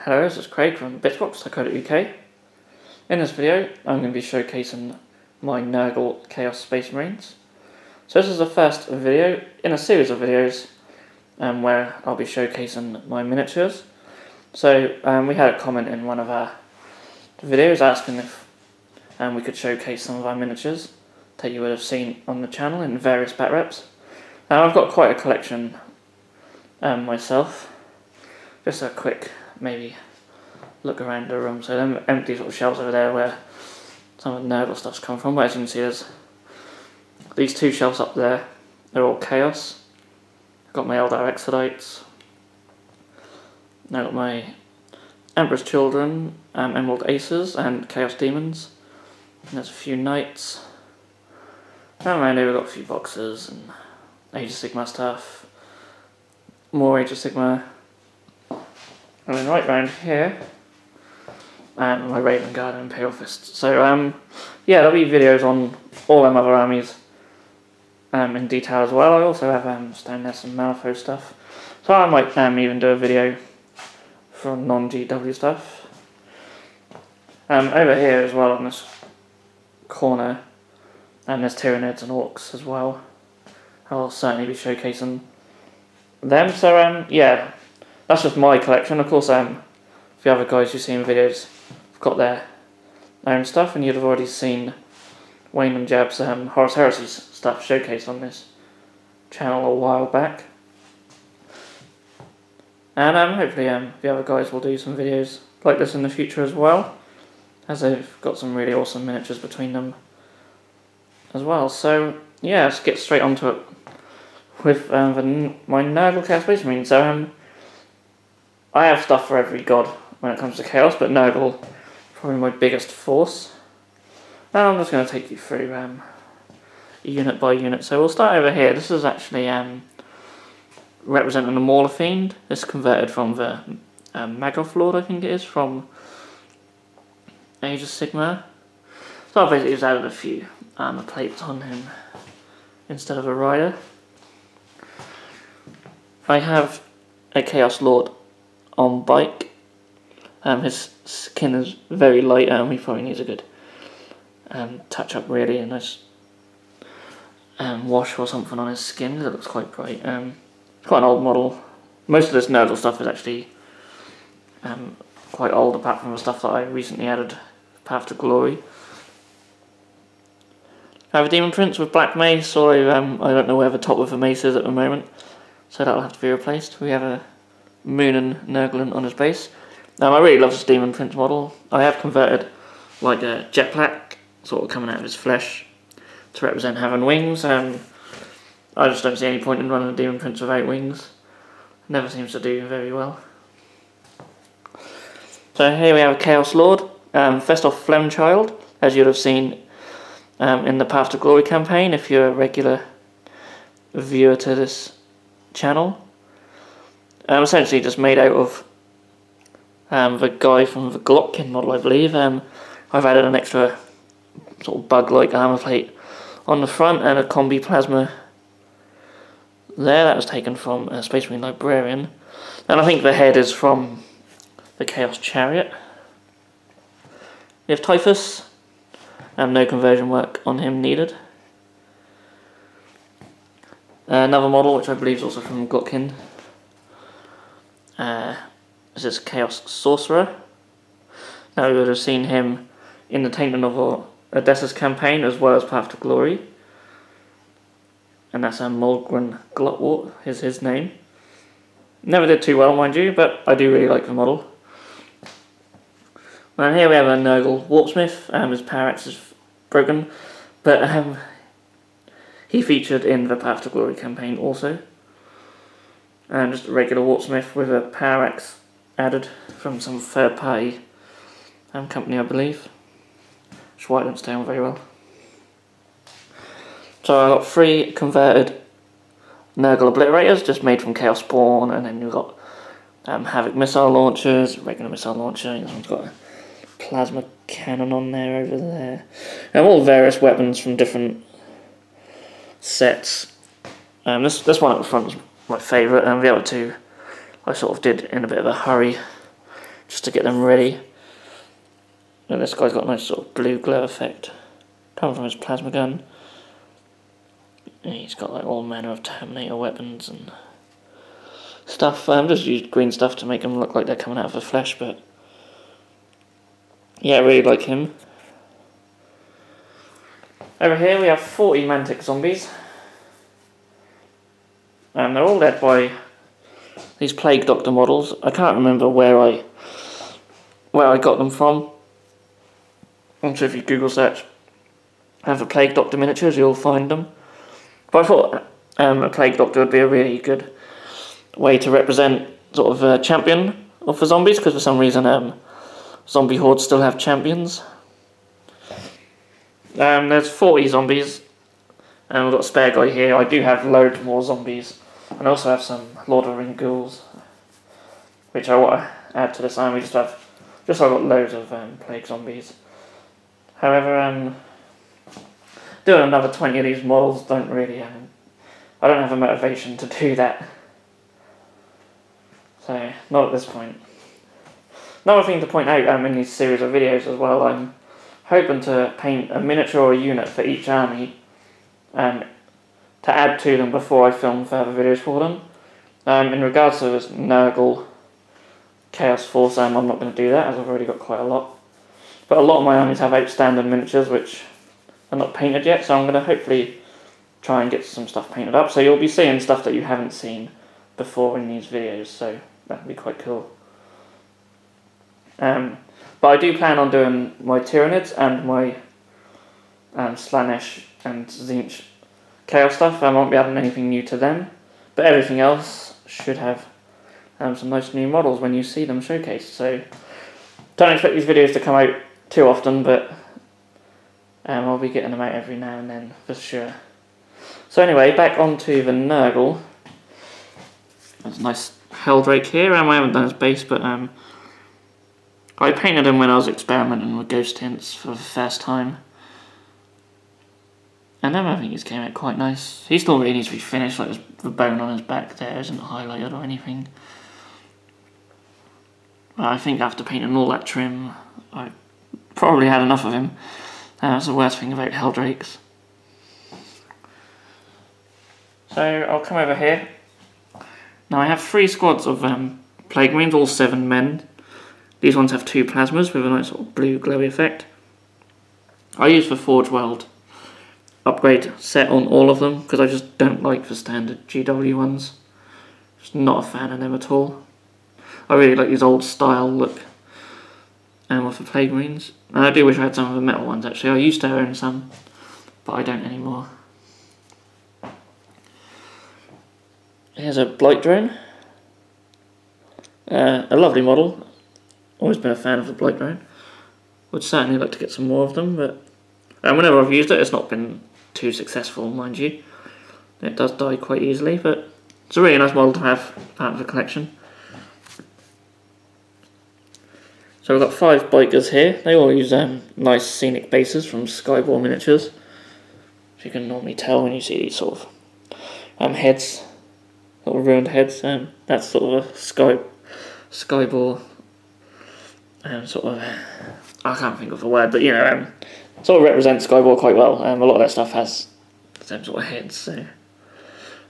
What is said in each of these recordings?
Hello, this is Craig from bitsbox.co.uk. In this video, I'm going to be showcasing my Nurgle Chaos Space Marines. So this is the first video in a series of videos where I'll be showcasing my miniatures. So we had a comment in one of our videos asking if we could showcase some of our miniatures that you would have seen on the channel in various bat reps. Now I've got quite a collection myself. Just a quick maybe look around the room. So them empty sort of shelves over there where some of the Nurgle stuff's come from. But as you can see, there's these two shelves up there. They're all Chaos. I've got my Eldar Exodites. Now I've got my Emperor's Children, Emerald Aces and Chaos Demons. And there's a few Knights. Down around here we've got a few boxes and Age of Sigmar stuff. More Age of Sigmar. And then right round here, my Raven Guard and Imperial Fist. So yeah, there'll be videos on all them other armies in detail as well. I also have down there some Malifaux stuff. So I might even do a video for non-GW stuff. Over here as well on this corner, there's Tyranids and Orcs as well. I'll certainly be showcasing them. So yeah. That's just my collection. Of course, the other guys you see in videos have got their own stuff, and you'd have already seen Wayne and Jab's Horus Heresy's stuff showcased on this channel a while back. And hopefully the other guys will do some videos like this in the future as well, as they've got some really awesome miniatures between them as well. So yeah, let's get straight onto it with my Nurgle Chaos Space Marine. So I have stuff for every god when it comes to Chaos, but Nurgle is probably my biggest force. Now I'm just going to take you through unit by unit. So we'll start over here. This is actually representing the Mauler Fiend. This is converted from the Magoth Lord, I think it is, from Age of Sigmar. So I basically just added a few armor plates on him instead of a rider. I have a Chaos Lord on bike. His skin is very light, he probably needs a good touch up, really, a nice wash or something on his skin because it looks quite bright. It's quite an old model. Most of this Nurgle stuff is actually quite old, apart from the stuff that I recently added, Path to Glory. I have a Demon Prince with Black Mace, so I don't know where the top of the mace is at the moment, so that'll have to be replaced. We have a Moon and Nurgle on his base. I really love this Demon Prince model. I have converted like a jet black sort of coming out of his flesh to represent having wings. I just don't see any point in running a Demon Prince without wings. Never seems to do very well. So here we have a Chaos Lord, Festoff Flemchild, as you'd have seen in the Path to Glory campaign if you're a regular viewer to this channel. Essentially just made out of the guy from the Glockkin model, I believe. I've added an extra sort of bug-like armor plate on the front and a combi plasma there. That was taken from a Space Marine Librarian. And I think the head is from the Chaos Chariot. We have Typhus, no conversion work on him needed. Another model which I believe is also from Glockkin. This is Chaos Sorcerer. Now we would have seen him in the Tainted Novel Odessa's campaign as well as Path to Glory. And that's Mulgren Glutwort is his name. Never did too well, mind you, but I do really like the model. And here we have a Nurgle Warpsmith. His power axe is broken, but he featured in the Path to Glory campaign also. And just a regular Warpsmith with a power axe added from some third party company, I believe. Which white don't stay on very well. So I got 3 converted Nurgle Obliterators, just made from Chaos Spawn, and then you've got Havoc missile launchers, regular missile launcher. This one's got a plasma cannon on there over there. And all various weapons from different sets. This one at the front is my favourite, and the other two I sort of did in a bit of a hurry just to get them ready. And this guy's got a nice sort of blue glow effect coming from his plasma gun. And he's got like all manner of Terminator weapons and stuff. Just used green stuff to make them look like they're coming out of the flesh, but yeah, I really like him. Over here we have 40 Mantic zombies. They're all led by these Plague Doctor models. I can't remember where I got them from. I'm sure if you Google search have a Plague Doctor miniatures, you'll find them. But I thought a Plague Doctor would be a really good way to represent sort of a champion of the zombies, because for some reason zombie hordes still have champions. There's 40 zombies, and we've got a spare guy here. I do have loads more zombies, and I also have some Lord of the Rings ghouls, which I want to add to this army. I've got loads of plague zombies. However, doing another 20 of these models don't really, I don't have a motivation to do that. So, not at this point. Another thing to point out in these series of videos as well, I'm hoping to paint a miniature or a unit for each army to add to them before I film further videos for them. In regards to this Nurgle Chaos Force, I'm not going to do that, as I've already got quite a lot. But a lot of my armies have outstanding miniatures which are not painted yet, so I'm going to hopefully try and get some stuff painted up. So you'll be seeing stuff that you haven't seen before in these videos, so that would be quite cool. But I do plan on doing my Tyranids and my Slanesh and Tzeentch Chaos stuff. I won't be adding anything new to them, but everything else should have some nice new models when you see them showcased. So don't expect these videos to come out too often, but I'll be getting them out every now and then for sure. So anyway, back onto the Nurgle. There's a nice Helldrake here. I haven't done his base, but I painted him when I was experimenting with ghost tints for the first time. And I think he's came out quite nice. He still really needs to be finished, like the bone on his back there isn't highlighted or anything. Well, I think after painting all that trim, I probably had enough of him. That's the worst thing about Helldrakes. So I'll come over here. Now I have 3 squads of Plague Marines, all 7 men. These ones have 2 plasmas with a nice sort of blue glowy effect. I use the Forge Weld upgrade set on all of them because I just don't like the standard GW ones. Just not a fan of them at all. I really like these old style look with the Plague Marines. And I do wish I had some of the metal ones actually. I used to own some, but I don't anymore. Here's a Blight Drone. A lovely model. Always been a fan of the Blight Drone. Would certainly like to get some more of them, but whenever I've used it, it's not been too successful, mind you. It does die quite easily, but it's a really nice model to have part of the collection. So we've got 5 bikers here. They all use nice scenic bases from Skyball miniatures. As you can normally tell when you see these sort of heads, little ruined heads. That's sort of a Skyball sort of, I can't think of the word, but you know, sort of represents Skyball quite well. A lot of that stuff has the same sort of heads. So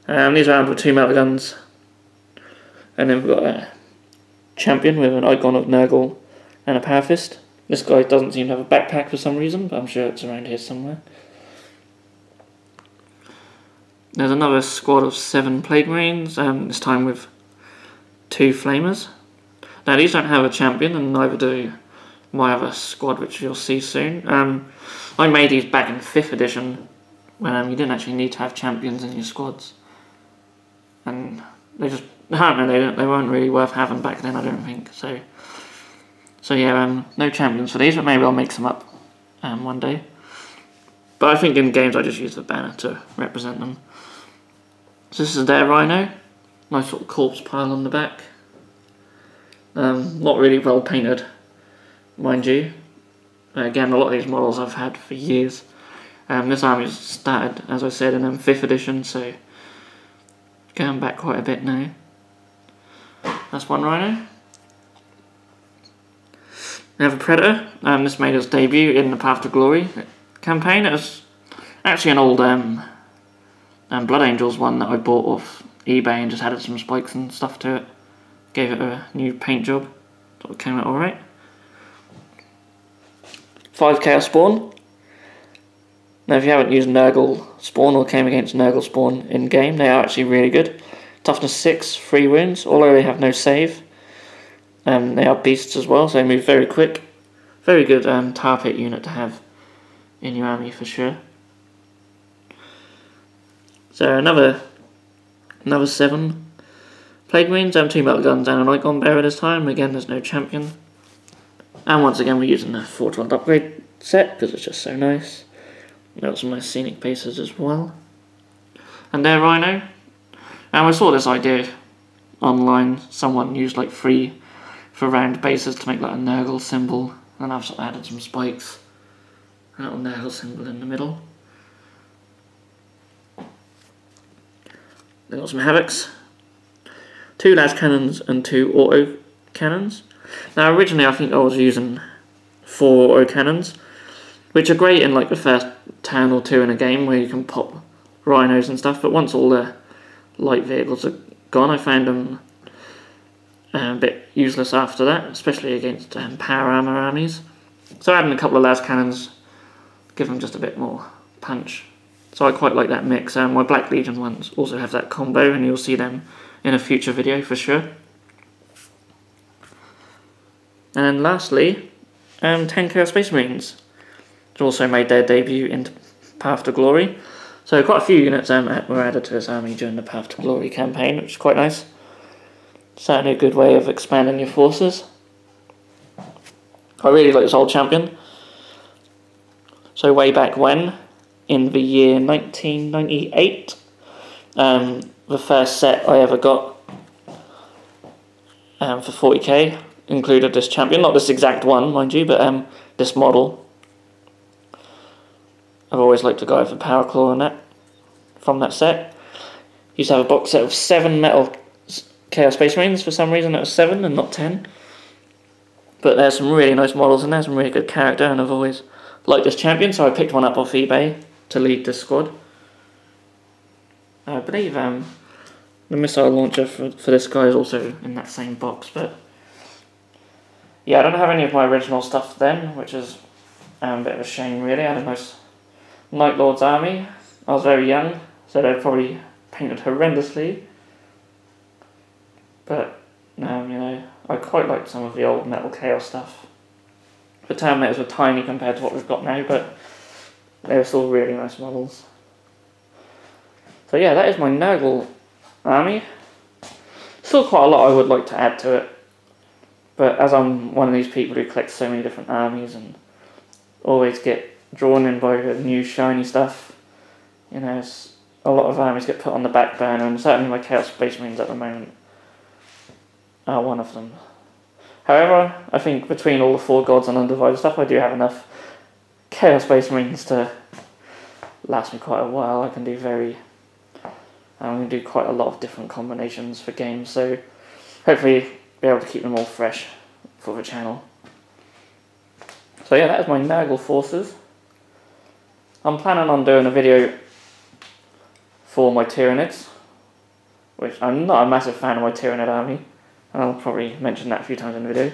these are armed with 2 melter guns, and then we've got a champion with an icon of Nurgle and a power fist. This guy doesn't seem to have a backpack for some reason, but I'm sure it's around here somewhere. There's another squad of 7 Plague Marines, this time with 2 Flamers. Now these don't have a champion, and neither do my other squad, which you'll see soon. I made these back in 5th edition, when you didn't actually need to have champions in your squads. And they just, I don't know, they weren't really worth having back then, I don't think. So yeah, no champions for these, but maybe I'll make some up one day. But I think in games I just use the banner to represent them. So this is their Rhino. Nice little corpse pile on the back. Not really well painted, mind you. Again, a lot of these models I've had for years. This army's started, as I said, in 5th edition, so going back quite a bit now. That's one Rhino. We have a Predator. This made its debut in the Path to Glory campaign. It was actually an old Blood Angels one that I bought off eBay and just added some spikes and stuff to it. Gave it a new paint job. Thought it came out alright. 5 Chaos Spawn. Now if you haven't used Nurgle Spawn or came against Nurgle Spawn in game, they are actually really good. Toughness 6, 3 wounds, although they have no save. They are beasts as well, so they move very quick. Very good tar pit unit to have in your army for sure. So another 7 Plague Marines, 2 metal guns and an icon bearer this time. Again, there's no champion. And once again, we're using the Fortune upgrade set because it's just so nice. Got some nice scenic pieces as well. And there, Rhino. And we saw this idea online. Someone used like 3 for round bases to make like a Nurgle symbol. And I've sort of added some spikes. A little Nurgle symbol in the middle. Then got some Havocs. 2 las cannons and 2 auto cannons. Now originally I think I was using 4 auto cannons, which are great in like the first turn or 2 in a game where you can pop rhinos and stuff, but once all the light vehicles are gone, I found them a bit useless after that, especially against power armor armies. So adding a couple of las cannons give them just a bit more punch. So I quite like that mix. My Black Legion ones also have that combo, and you'll see them in a future video for sure. And then lastly, 10 Chaos Space Marines, which also made their debut in Path to Glory. So quite a few units were added to this army during the Path to Glory campaign, which is quite nice. Certainly a good way of expanding your forces. I really like this old champion. So way back when, in the year 1998, the first set I ever got for 40k included this champion, not this exact one mind you, but this model. I've always liked to go over Power Claw on that, from that set. Used to have a box set of 7 metal Chaos Space Marines. For some reason it was 7 and not 10. But there's some really nice models in there, some really good character, and I've always liked this champion, so I picked one up off eBay to lead this squad. I believe the missile launcher for this guy is also in that same box, but yeah, I don't have any of my original stuff then, which is a bit of a shame really. I had a nice Night Lord's army. I was very young, so they're probably painted horrendously. But you know, I quite liked some of the old Metal Chaos stuff. The Terminators were tiny compared to what we've got now, but they were still really nice models. So yeah, that is my Nurgle army. Still quite a lot I would like to add to it, but as I'm one of these people who collects so many different armies and always get drawn in by the new shiny stuff, you know, a lot of armies get put on the back burner, and certainly my Chaos Space Marines at the moment are one of them. However, I think between all the 4 gods and undivided stuff, I do have enough Chaos Space Marines to last me quite a while. I can do quite a lot of different combinations for games, so hopefully be able to keep them all fresh for the channel. So yeah, that is my Nurgle forces. I'm planning on doing a video for my Tyranids, which I'm not a massive fan of my Tyranid army, and I'll probably mention that a few times in the video.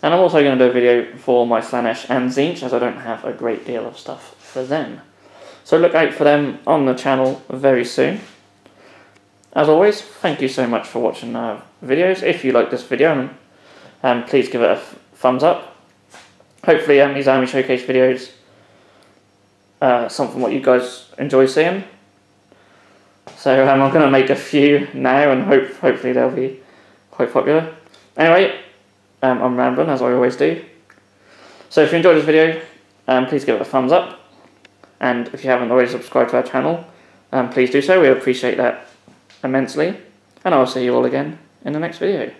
And I'm also going to do a video for my Slanesh and Tzeentch, as I don't have a great deal of stuff for them. So look out for them on the channel very soon. As always, thank you so much for watching our videos. If you like this video, please give it a thumbs up. Hopefully these army showcase videos something what you guys enjoy seeing. So I'm going to make a few now, and hopefully they'll be quite popular. Anyway, I'm rambling as I always do. So if you enjoyed this video, please give it a thumbs up. And if you haven't already subscribed to our channel, please do so. We appreciate that immensely. And I'll see you all again in the next video.